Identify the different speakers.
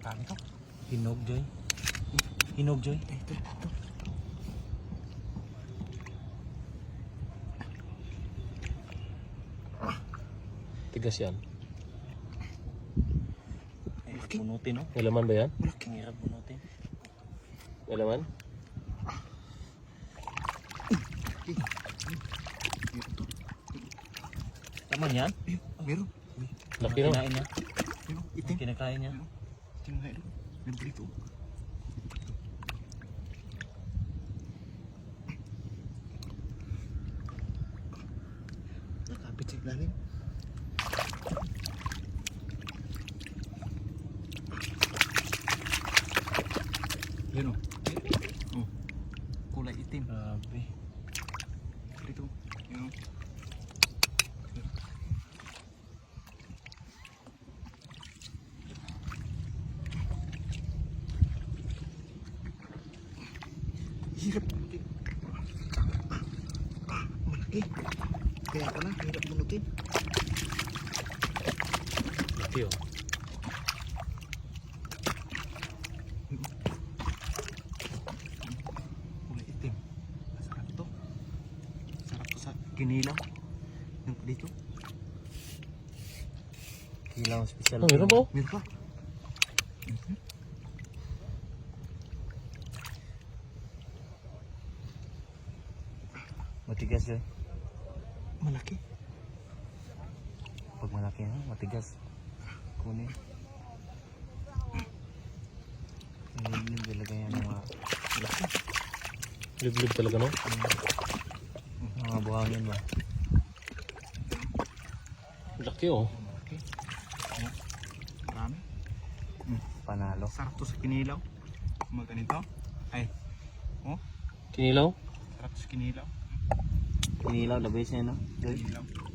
Speaker 1: Marami to.
Speaker 2: Hinog, Joy. Hinog, Joy.
Speaker 1: Ito.
Speaker 3: Tigas yan.
Speaker 2: Ay, bunutin, no?
Speaker 3: May laman ba yan?
Speaker 1: Malaki.
Speaker 2: Ang hirap bunutin.
Speaker 3: May laman?
Speaker 1: Ito.
Speaker 2: Laman yan?
Speaker 1: Ayun, meron.
Speaker 3: Laki no?
Speaker 2: Kinain niya.
Speaker 1: Meron. Itim.
Speaker 2: Kinakain niya.
Speaker 1: Itim nga ito. Meron dito. Nakapit sa ilalim. Yan o. Oh. Kulay itim.
Speaker 2: Grabe.
Speaker 1: Dito. Yan o. Hirap. Malaki. Kaya pala, hirap bunutin.
Speaker 3: Laki oh.
Speaker 1: Kulay itim. Masarap to. Sarap to sa kinilaw. Yan pa dito.
Speaker 2: Kilaw special.
Speaker 3: Oh, meron ba?
Speaker 1: Meron pa.
Speaker 2: Matigas, Joy.
Speaker 1: Malaki.
Speaker 2: Pag malaki na, matigas. Kunin. Liblib talaga yan mga laki.
Speaker 3: Liblib talaga no?
Speaker 2: Mga buhangin ba?
Speaker 3: Laki oh.
Speaker 1: Malaki. Ayan. Marami.
Speaker 2: Panalo.
Speaker 1: Sarap to sa kinilaw. Mga ganito. Ay. Oh,
Speaker 3: Kinilaw?
Speaker 1: sarap to sa kinilaw.
Speaker 2: Kinilaw, the best niya, no? Joy.
Speaker 1: Kinilaw.